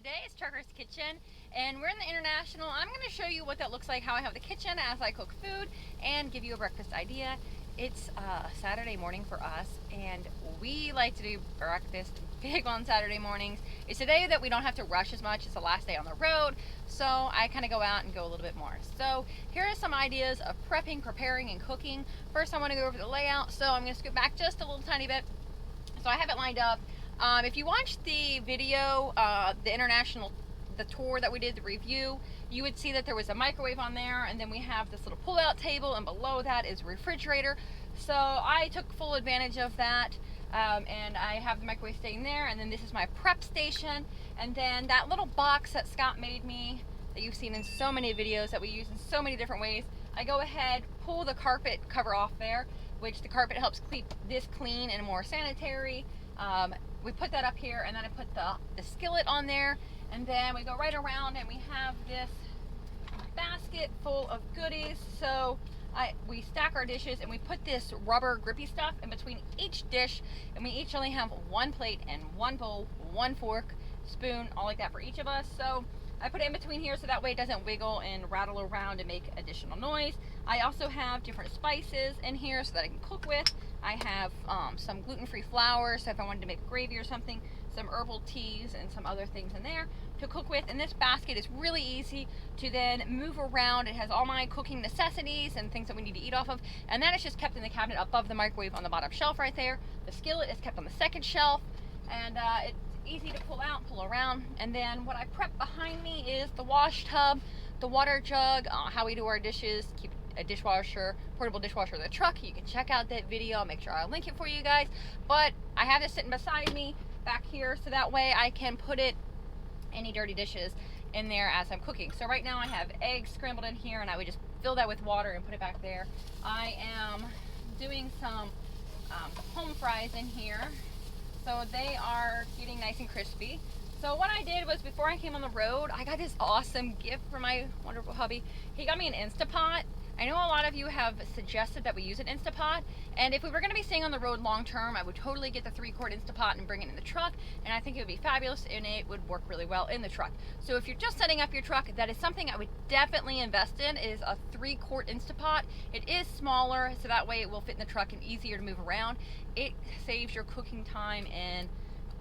today is Trucker's Kitchen, and we're in the International. I'm going to show you what that looks like, how I have the kitchen as I cook food, and give you a breakfast idea. It's Saturday morning for us, and we like to do breakfast big on Saturday mornings. It's a day that we don't have to rush as much. It's the last day on the road, so I kind of go out and go a little bit more. So here are some ideas of prepping, preparing, and cooking. First, I want to go over the layout, so I'm going to scoot back just a little tiny bit. So I have it lined up. If you watched the video, the International, the tour that we did, the review, you would see that there was a microwave on there, and then we have this little pull-out table, and below that is a refrigerator. So I took full advantage of that, and I have the microwave staying there, and then this is my prep station, and then that little box that Scott made me, that you've seen in so many videos that we use in so many different ways. I go ahead, pull the carpet cover off there, which the carpet helps keep this clean and more sanitary. We put that up here, and then I put the skillet on there, and then we go right around and we have this basket full of goodies. So we stack our dishes, and we put this rubber grippy stuff in between each dish, and we each only have one plate and one bowl, one fork, spoon, all like that for each of us. So I put it in between here so that way it doesn't wiggle and rattle around and make additional noise. I also have different spices in here so that I can cook with. I have some gluten-free flour, so if I wanted to make a gravy or something, some herbal teas and some other things in there to cook with. And this basket is really easy to then move around. It has all my cooking necessities and things that we need to eat off of, and that is just kept in the cabinet above the microwave on the bottom shelf right there. The skillet is kept on the second shelf, and it's easy to pull out, pull around. And then what I prep behind me is the wash tub, the water jug, how we do our dishes, keep a dishwasher, portable dishwasher in the truck. You can check out that video. I'll make sure I'll link it for you guys. But I have this sitting beside me back here, so that way I can put any dirty dishes in there as I'm cooking. So right now I have eggs scrambled in here, and I would just fill that with water and put it back there. I am doing some home fries in here, so they are getting nice and crispy. So what I did was, before I came on the road, I got this awesome gift from my wonderful hubby. He got me an Instapot. I know a lot of you have suggested that we use an Instapot, and if we were going to be staying on the road long term, I would totally get the 3-quart Instapot and bring it in the truck, and I think it would be fabulous, and it would work really well in the truck. So if you're just setting up your truck, that is something I would definitely invest in, is a 3-quart Instapot. It is smaller, so that way it will fit in the truck and easier to move around. It saves your cooking time in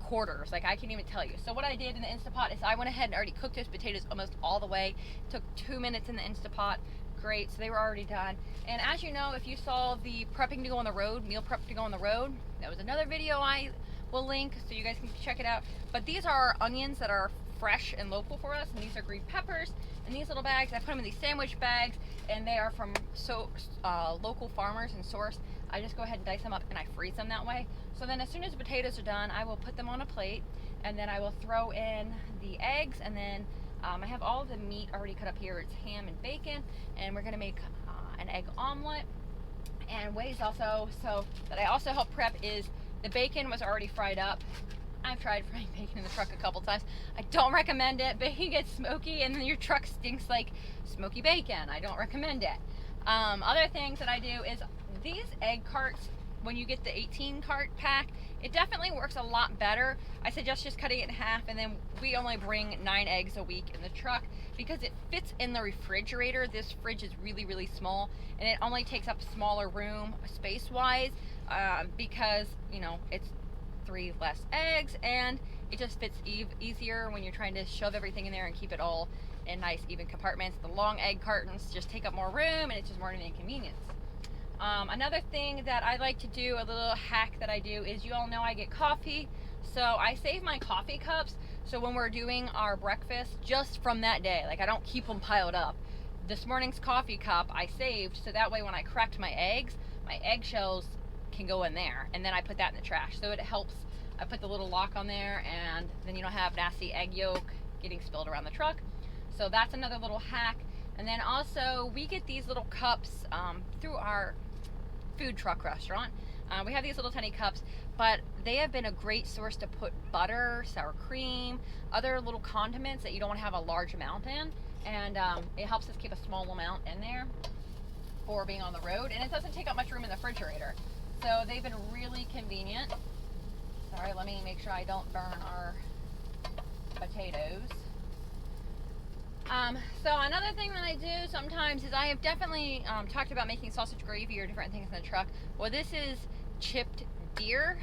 quarters, like I can't even tell you. So what I did in the Instapot is I went ahead and already cooked those potatoes almost all the way. It took 2 minutes in the Instapot. Great, so they were already done. And as you know, if you saw the prepping to go on the road, meal prep to go on the road, that was another video I will link so you guys can check it out. But these are onions that are fresh and local for us, and these are green peppers. And these little bags, I put them in these sandwich bags, and they are from local farmers and sourced. I just go ahead and dice them up and I freeze them that way. So then as soon as the potatoes are done, I will put them on a plate, and then I will throw in the eggs, and then I have all of the meat already cut up here. It's ham and bacon, and we're gonna make an egg omelet. And ways also, so that I also help prep, is the bacon was already fried up. I've tried frying bacon in the truck a couple times. I don't recommend it. Bacon gets smoky, and then your truck stinks like smoky bacon. I don't recommend it. Other things that I do is these egg carts, when you get the 18 cart pack, it definitely works a lot better. I suggest just cutting it in half, and then we only bring 9 eggs a week in the truck because it fits in the refrigerator. This fridge is really, really small, and it only takes up smaller room space-wise because, you know, it's 3 less eggs, and it just fits easier when you're trying to shove everything in there and keep it all in nice, even compartments. The long egg cartons just take up more room, and it's just more of an inconvenience. Another thing that I like to do, a little hack that I do, is, you all know I get coffee, so I save my coffee cups, so when we're doing our breakfast, just from that day, like I don't keep them piled up. This morning's coffee cup I saved, so that way when I cracked my eggs, my eggshells can go in there, and then I put that in the trash. So it helps. I put the little lock on there, and then you don't have nasty egg yolk getting spilled around the truck. So that's another little hack. And then also, we get these little cups through our food truck restaurant. We have these little tiny cups, but they have been a great source to put butter, sour cream, other little condiments that you don't want to have a large amount in, and it helps us keep a small amount in there for being on the road, and it doesn't take up much room in the refrigerator. So they've been really convenient. Sorry, let me make sure I don't burn our potatoes. So another thing that I do sometimes is I have definitely talked about making sausage gravy or different things in the truck. Well, this is chipped deer.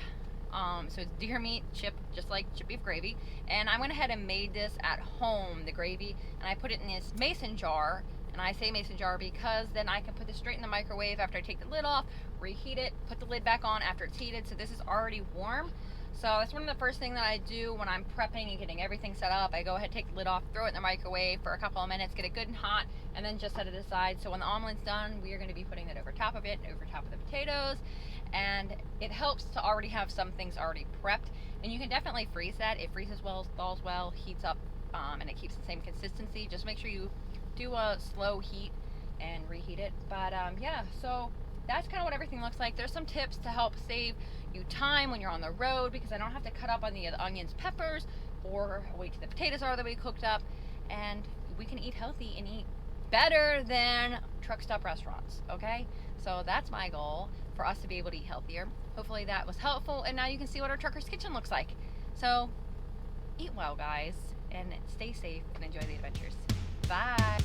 So it's deer meat chipped just like chipped beef gravy. And I went ahead and made this at home, the gravy, and I put it in this mason jar. And I say mason jar because then I can put this straight in the microwave after I take the lid off, reheat it, put the lid back on after it's heated. So this is already warm. So that's one of the first things that I do when I'm prepping and getting everything set up. I go ahead, take the lid off, throw it in the microwave for a couple of minutes, get it good and hot, and then just set it aside. So when the omelet's done, we are going to be putting it over top of it, over top of the potatoes. And it helps to already have some things already prepped. And you can definitely freeze that. It freezes well, thaws well, heats up, and it keeps the same consistency. Just make sure you do a slow heat and reheat it. But yeah, so that's kind of what everything looks like. There's some tips to help save you time when you're on the road, because I don't have to cut up on the onions, peppers, or wait till the potatoes are already cooked up, and we can eat healthy and eat better than truck stop restaurants. Okay, so that's my goal, for us to be able to eat healthier. Hopefully that was helpful, and now you can see what our trucker's kitchen looks like. So eat well, guys, and stay safe and enjoy the adventures. Bye.